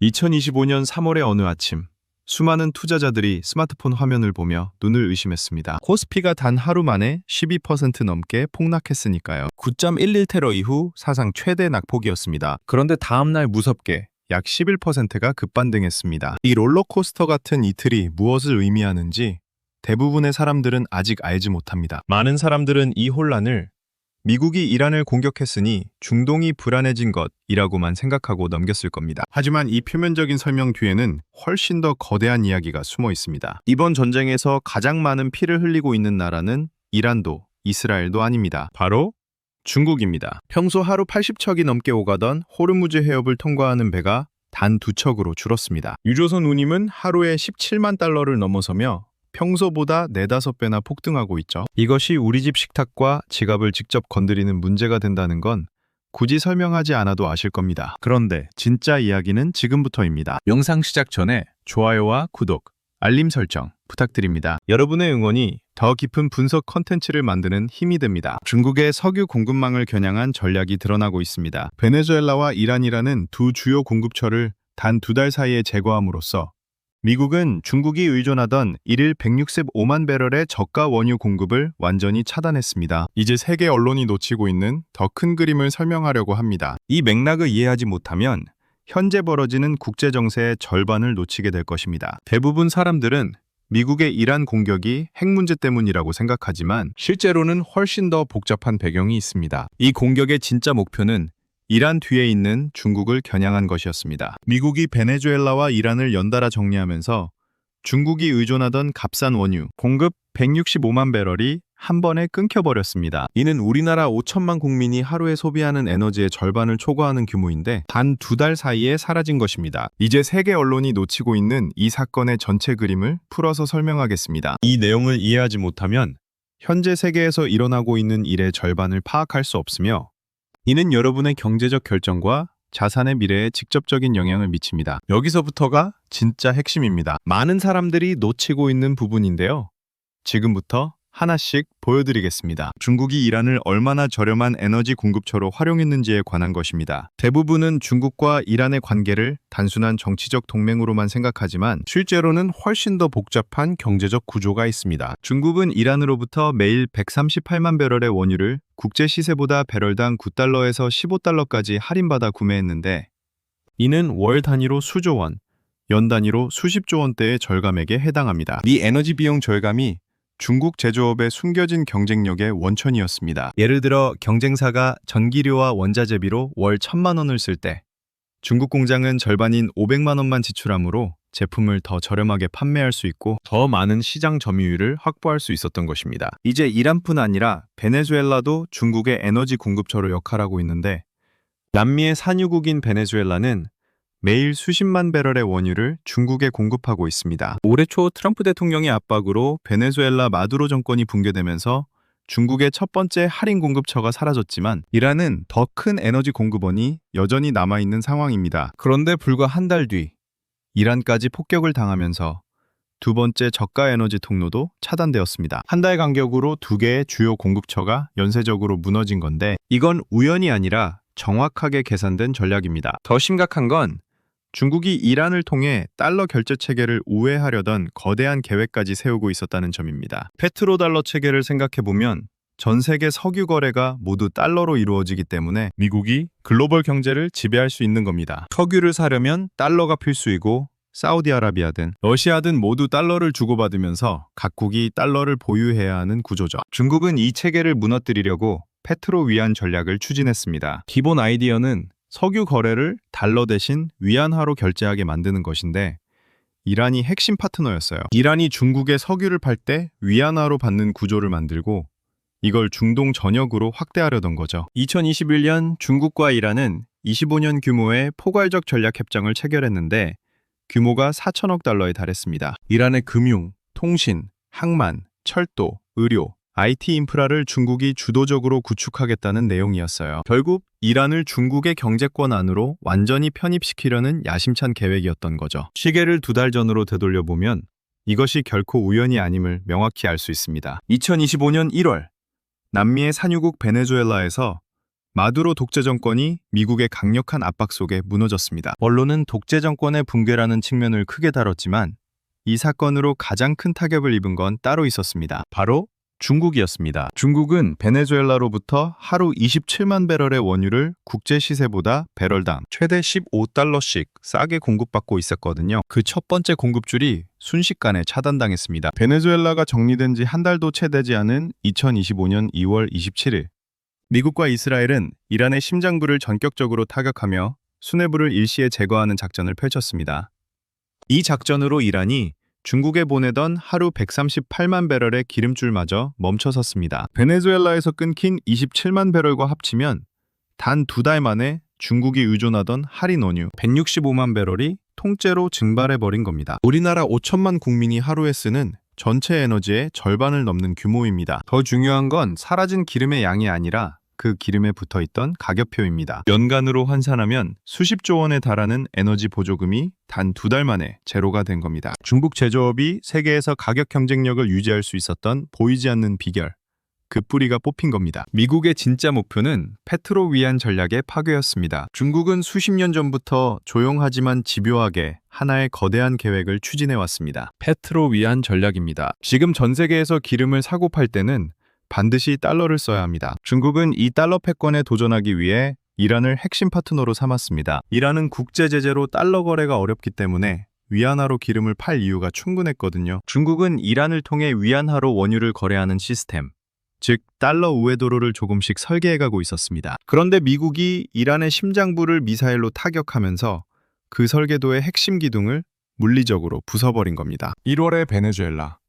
2025년 3월의 어느 아침, 수많은 투자자들이 스마트폰 화면을 보며 눈을 의심했습니다. 코스피가 단 하루 만에 12% 넘게 폭락했으니까요. 9.11 테러 이후 사상 최대 낙폭이었습니다. 그런데 다음날 무섭게 약 11%가 급반등했습니다. 이 롤러코스터 같은 이틀이 무엇을 의미하는지 대부분의 사람들은 아직 알지 못합니다. 많은 사람들은 이 혼란을 미국이 이란을 공격했으니 중동이 불안해진 것이라고만 생각하고 넘겼을 겁니다. 하지만 이 표면적인 설명 뒤에는 훨씬 더 거대한 이야기가 숨어 있습니다. 이번 전쟁에서 가장 많은 피를 흘리고 있는 나라는 이란도 이스라엘도 아닙니다. 바로 중국입니다. 평소 하루 80척이 넘게 오가던 호르무즈 해협을 통과하는 배가 단 2척으로 줄었습니다. 유조선 운임은 하루에 17만 달러를 넘어서며 평소보다 4~5배나 폭등하고 있죠. 이것이 우리 집 식탁과 지갑을 직접 건드리는 문제가 된다는 건 굳이 설명하지 않아도 아실 겁니다. 그런데 진짜 이야기는 지금부터입니다. 영상 시작 전에 좋아요와 구독, 알림 설정 부탁드립니다. 여러분의 응원이 더 깊은 분석 컨텐츠를 만드는 힘이 됩니다. 중국의 석유 공급망을 겨냥한 전략이 드러나고 있습니다. 베네수엘라와 이란이라는 두 주요 공급처를 단 2달 사이에 제거함으로써 미국은 중국이 의존하던 일일 165만 배럴의 저가 원유 공급을 완전히 차단했습니다. 이제 세계 언론이 놓치고 있는 더 큰 그림을 설명하려고 합니다. 이 맥락을 이해하지 못하면 현재 벌어지는 국제 정세의 절반을 놓치게 될 것입니다. 대부분 사람들은 미국의 이란 공격이 핵 문제 때문이라고 생각하지만 실제로는 훨씬 더 복잡한 배경이 있습니다. 이 공격의 진짜 목표는 이란 뒤에 있는 중국을 겨냥한 것이었습니다. 미국이 베네수엘라와 이란을 연달아 정리하면서 중국이 의존하던 값싼 원유 공급 165만 배럴이 한 번에 끊겨버렸습니다. 이는 우리나라 5천만 국민이 하루에 소비하는 에너지의 절반을 초과하는 규모인데 단 2달 사이에 사라진 것입니다. 이제 세계 언론이 놓치고 있는 이 사건의 전체 그림을 풀어서 설명하겠습니다. 이 내용을 이해하지 못하면 현재 세계에서 일어나고 있는 일의 절반을 파악할 수 없으며 이는 여러분의 경제적 결정과 자산의 미래에 직접적인 영향을 미칩니다. 여기서부터가 진짜 핵심입니다. 많은 사람들이 놓치고 있는 부분인데요. 지금부터 하나씩 보여드리겠습니다. 중국이 이란을 얼마나 저렴한 에너지 공급처로 활용했는지에 관한 것입니다. 대부분은 중국과 이란의 관계를 단순한 정치적 동맹으로만 생각하지만 실제로는 훨씬 더 복잡한 경제적 구조가 있습니다. 중국은 이란으로부터 매일 138만 배럴의 원유를 국제 시세보다 배럴당 9달러에서 15달러까지 할인받아 구매했는데 이는 월 단위로 수조 원, 연 단위로 수십조 원대의 절감액에 해당합니다. 이 에너지 비용 절감이 중국 제조업의 숨겨진 경쟁력의 원천이었습니다. 예를 들어 경쟁사가 전기료와 원자재비로 월 1,000만 원을 쓸 때 중국 공장은 절반인 500만 원만 지출하므로 제품을 더 저렴하게 판매할 수 있고 더 많은 시장 점유율을 확보할 수 있었던 것입니다. 이제 이란뿐 아니라 베네수엘라도 중국의 에너지 공급처로 역할하고 있는데 남미의 산유국인 베네수엘라는 매일 수십만 배럴의 원유를 중국에 공급하고 있습니다. 올해 초 트럼프 대통령의 압박으로 베네수엘라 마두로 정권이 붕괴되면서 중국의 첫 번째 할인 공급처가 사라졌지만 이란은 더 큰 에너지 공급원이 여전히 남아있는 상황입니다. 그런데 불과 한 달 뒤 이란까지 폭격을 당하면서 두 번째 저가 에너지 통로도 차단되었습니다. 한 달 간격으로 2개의 주요 공급처가 연쇄적으로 무너진 건데 이건 우연이 아니라 정확하게 계산된 전략입니다. 더 심각한 건 중국이 이란을 통해 달러 결제 체계를 우회하려던 거대한 계획까지 세우고 있었다는 점입니다. 페트로달러 체계를 생각해보면 전 세계 석유 거래가 모두 달러로 이루어지기 때문에 미국이 글로벌 경제를 지배할 수 있는 겁니다. 석유를 사려면 달러가 필수이고 사우디아라비아든 러시아든 모두 달러를 주고받으면서 각국이 달러를 보유해야 하는 구조죠. 중국은 이 체계를 무너뜨리려고 페트로 위안 전략을 추진했습니다. 기본 아이디어는 석유 거래를 달러 대신 위안화로 결제하게 만드는 것인데 이란이 핵심 파트너였어요. 이란이 중국에 석유를 팔 때 위안화로 받는 구조를 만들고 이걸 중동 전역으로 확대하려던 거죠. 2021년 중국과 이란은 25년 규모의 포괄적 전략 협정을 체결했는데 규모가 4천억 달러에 달했습니다. 이란의 금융, 통신, 항만, 철도, 의료, IT 인프라를 중국이 주도적으로 구축하겠다는 내용이었어요. 결국 이란을 중국의 경제권 안으로 완전히 편입시키려는 야심찬 계획이었던 거죠. 시계를 2달 전으로 되돌려보면 이것이 결코 우연이 아님을 명확히 알 수 있습니다. 2025년 1월 남미의 산유국 베네수엘라에서 마두로 독재 정권이 미국의 강력한 압박 속에 무너졌습니다. 언론은 독재 정권의 붕괴라는 측면을 크게 다뤘지만 이 사건으로 가장 큰 타격을 입은 건 따로 있었습니다. 바로 중국이었습니다. 중국은 베네수엘라로부터 하루 27만 배럴의 원유를 국제 시세보다 배럴당 최대 15달러씩 싸게 공급받고 있었거든요. 그 첫 번째 공급줄이 순식간에 차단당했습니다. 베네수엘라가 정리된 지 한 달도 채 되지 않은 2025년 2월 27일 미국과 이스라엘은 이란의 심장부를 전격적으로 타격하며 수뇌부를 일시에 제거하는 작전을 펼쳤습니다. 이 작전으로 이란이 중국에 보내던 하루 138만 배럴의 기름줄마저 멈춰섰습니다. 베네수엘라에서 끊긴 27만 배럴과 합치면 단 2달 만에 중국이 의존하던 할인 원유 165만 배럴이 통째로 증발해버린 겁니다. 우리나라 5천만 국민이 하루에 쓰는 전체 에너지의 절반을 넘는 규모입니다. 더 중요한 건 사라진 기름의 양이 아니라 그 기름에 붙어있던 가격표입니다. 연간으로 환산하면 수십조 원에 달하는 에너지 보조금이 단 2달 만에 제로가 된 겁니다. 중국 제조업이 세계에서 가격 경쟁력을 유지할 수 있었던 보이지 않는 비결, 그 뿌리가 뽑힌 겁니다. 미국의 진짜 목표는 페트로 위안 전략의 파괴였습니다. 중국은 수십 년 전부터 조용하지만 집요하게 하나의 거대한 계획을 추진해왔습니다. 페트로 위안 전략입니다. 지금 전 세계에서 기름을 사고 팔 때는 반드시 달러를 써야 합니다. 중국은 이 달러 패권에 도전하기 위해 이란을 핵심 파트너로 삼았습니다. 이란은 국제 제재로 달러 거래가 어렵기 때문에 위안화로 기름을 팔 이유가 충분했거든요. 중국은 이란을 통해 위안화로 원유를 거래하는 시스템, 즉 달러 우회 도로를 조금씩 설계해가고 있었습니다. 그런데 미국이 이란의 심장부를 미사일로 타격하면서 그 설계도의 핵심 기둥을 물리적으로 부숴버린 겁니다. 1월에 베네수엘라,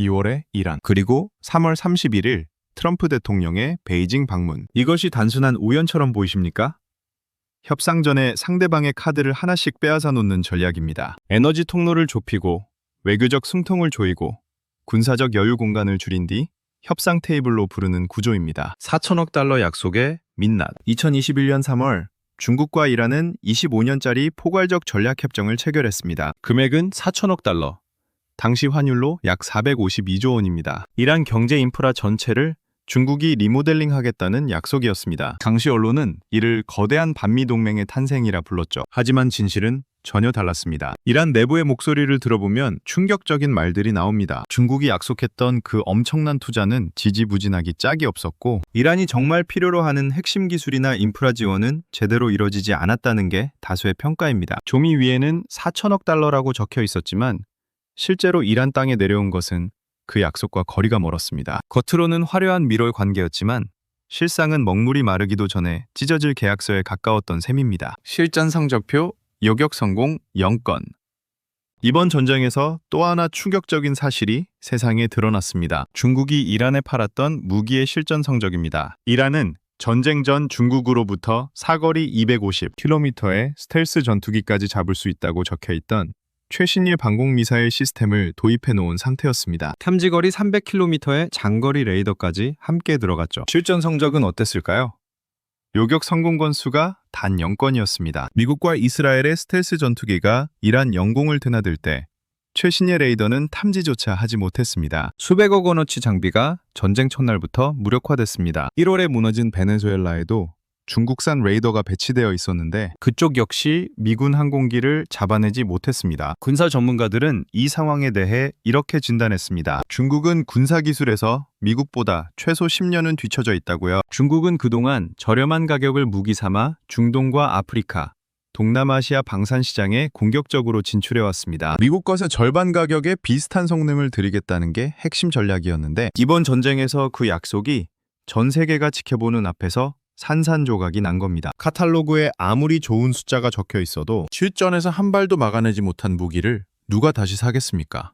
2월에 이란, 그리고 3월 31일 트럼프 대통령의 베이징 방문. 이것이 단순한 우연처럼 보이십니까? 협상 전에 상대방의 카드를 하나씩 빼앗아 놓는 전략입니다. 에너지 통로를 좁히고 외교적 숨통을 조이고 군사적 여유 공간을 줄인 뒤 협상 테이블로 부르는 구조입니다. 4천억 달러 약속의 민낯. 2021년 3월 중국과 이란은 25년짜리 포괄적 전략 협정을 체결했습니다. 금액은 4천억 달러. 당시 환율로 약 452조 원입니다. 이란 경제 인프라 전체를 중국이 리모델링하겠다는 약속이었습니다. 당시 언론은 이를 거대한 반미 동맹의 탄생이라 불렀죠. 하지만 진실은 전혀 달랐습니다. 이란 내부의 목소리를 들어보면 충격적인 말들이 나옵니다. 중국이 약속했던 그 엄청난 투자는 지지부진하기 짝이 없었고 이란이 정말 필요로 하는 핵심 기술이나 인프라 지원은 제대로 이뤄지지 않았다는 게 다수의 평가입니다. 종이 위에는 4천억 달러라고 적혀 있었지만 실제로 이란 땅에 내려온 것은 그 약속과 거리가 멀었습니다. 겉으로는 화려한 밀월 관계였지만 실상은 먹물이 마르기도 전에 찢어질 계약서에 가까웠던 셈입니다. 실전 성적표, 요격 성공 0건. 이번 전쟁에서 또 하나 충격적인 사실이 세상에 드러났습니다. 중국이 이란에 팔았던 무기의 실전 성적입니다. 이란은 전쟁 전 중국으로부터 사거리 250km의 스텔스 전투기까지 잡을 수 있다고 적혀있던 최신의 방공미사일 시스템을 도입해 놓은 상태였습니다. 탐지거리 300km의 장거리 레이더까지 함께 들어갔죠. 실전 성적은 어땠을까요? 요격 성공 건수가 단 0건이었습니다. 미국과 이스라엘의 스텔스 전투기가 이란 영공을 드나들 때 최신의 레이더는 탐지조차 하지 못했습니다. 수백억 원어치 장비가 전쟁 첫날부터 무력화됐습니다. 1월에 무너진 베네수엘라에도 중국산 레이더가 배치되어 있었는데 그쪽 역시 미군 항공기를 잡아내지 못했습니다. 군사 전문가들은 이 상황에 대해 이렇게 진단했습니다. 중국은 군사기술에서 미국보다 최소 10년은 뒤처져 있다고요. 중국은 그동안 저렴한 가격을 무기 삼아 중동과 아프리카, 동남아시아 방산시장에 공격적으로 진출해왔습니다. 미국 것의 절반 가격에 비슷한 성능을 드리겠다는 게 핵심 전략이었는데 이번 전쟁에서 그 약속이 전 세계가 지켜보는 앞에서 산산조각이 난 겁니다. 카탈로그에 아무리 좋은 숫자가 적혀 있어도 실전에서 한 발도 막아내지 못한 무기를 누가 다시 사겠습니까?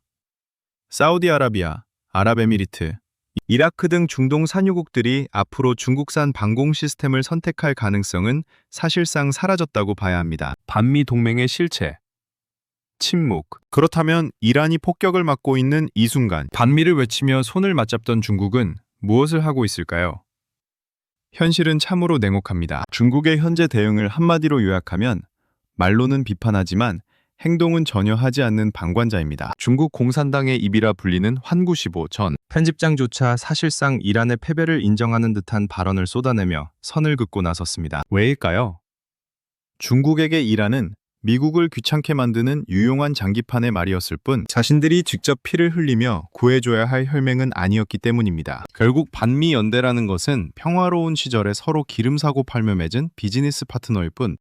사우디아라비아, 아랍에미리트, 이라크 등 중동 산유국들이 앞으로 중국산 방공 시스템을 선택할 가능성은 사실상 사라졌다고 봐야 합니다. 반미 동맹의 실체, 침묵. 그렇다면 이란이 폭격을 맞고 있는 이 순간 반미를 외치며 손을 맞잡던 중국은 무엇을 하고 있을까요? 현실은 참으로 냉혹합니다. 중국의 현재 대응을 한마디로 요약하면 말로는 비판하지만 행동은 전혀 하지 않는 방관자입니다. 중국 공산당의 입이라 불리는 환구시보 전 편집장조차 사실상 이란의 패배를 인정하는 듯한 발언을 쏟아내며 선을 긋고 나섰습니다. 왜일까요? 중국에게 이란은 미국을 귀찮게 만드는 유용한 장기판의 말이었을 뿐 자신들이 직접 피를 흘리며 구해줘야 할 혈맹은 아니었기 때문입니다. 결국 반미 연대라는 것은 평화로운 시절에 서로 기름 사고 팔며 맺은 비즈니스 파트너일 뿐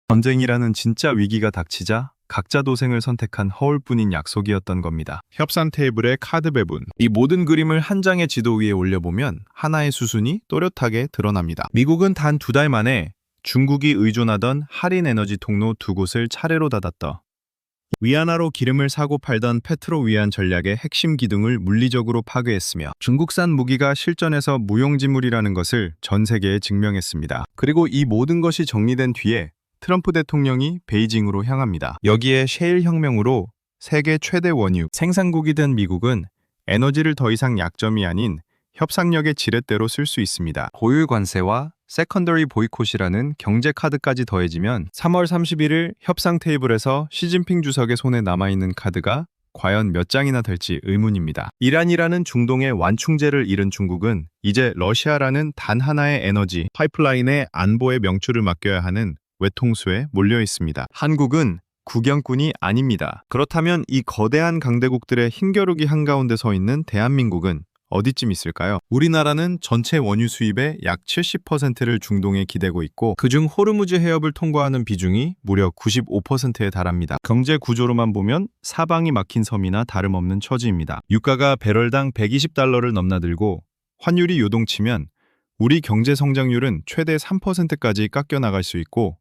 전쟁이라는 진짜 위기가 닥치자 각자 도생을 선택한 허울뿐인 약속이었던 겁니다. 협상 테이블의 카드 배분. 이 모든 그림을 한 장의 지도 위에 올려보면 하나의 수순이 또렷하게 드러납니다. 미국은 단 2달 만에 중국이 의존하던 할인 에너지 통로 2곳을 차례로 닫았다. 위안화로 기름을 사고 팔던 페트로위안 전략의 핵심 기둥을 물리적으로 파괴했으며 중국산 무기가 실전에서 무용지물이라는 것을 전 세계에 증명했습니다. 그리고 이 모든 것이 정리된 뒤에 트럼프 대통령이 베이징으로 향합니다. 여기에 셰일 혁명으로 세계 최대 원유 생산국이 된 미국은 에너지를 더 이상 약점이 아닌 협상력의 지렛대로 쓸 수 있습니다. 고율 관세와 세컨더리 보이콧이라는 경제 카드까지 더해지면 3월 31일 협상 테이블에서 시진핑 주석의 손에 남아있는 카드가 과연 몇 장이나 될지 의문입니다. 이란이라는 중동의 완충제를 잃은 중국은 이제 러시아라는 단 하나의 에너지 파이프라인의 안보의 명줄을 맡겨야 하는 외통수에 몰려 있습니다. 한국은 구경꾼이 아닙니다. 그렇다면 이 거대한 강대국들의 힘겨루기 한가운데 서 있는 대한민국은 어디쯤 있을까요? 우리나라는 전체 원유 수입의 약 70%를 중동에 기대고 있고 그중 호르무즈 해협을 통과하는 비중이 무려 95%에 달합니다. 경제 구조로만 보면 사방이 막힌 섬이나 다름없는 처지입니다. 유가가 배럴당 120달러를 넘나들고 환율이 요동치면 우리 경제 성장률은 최대 3%까지 깎여 나갈 수 있고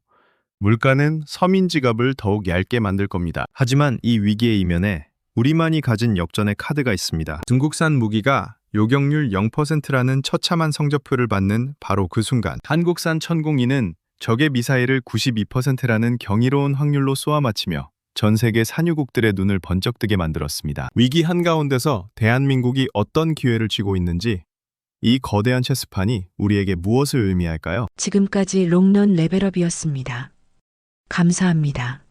물가는 서민 지갑을 더욱 얇게 만들 겁니다. 하지만 이 위기의 이면에 우리만이 가진 역전의 카드가 있습니다. 중국산 무기가 요격률 0%라는 처참한 성적표를 받는 바로 그 순간 한국산 천공이는 적의 미사일을 92%라는 경이로운 확률로 쏘아맞히며 전 세계 산유국들의 눈을 번쩍 뜨게 만들었습니다. 위기 한가운데서 대한민국이 어떤 기회를 쥐고 있는지 이 거대한 체스판이 우리에게 무엇을 의미할까요? 지금까지 롱런 레벨업이었습니다. 감사합니다.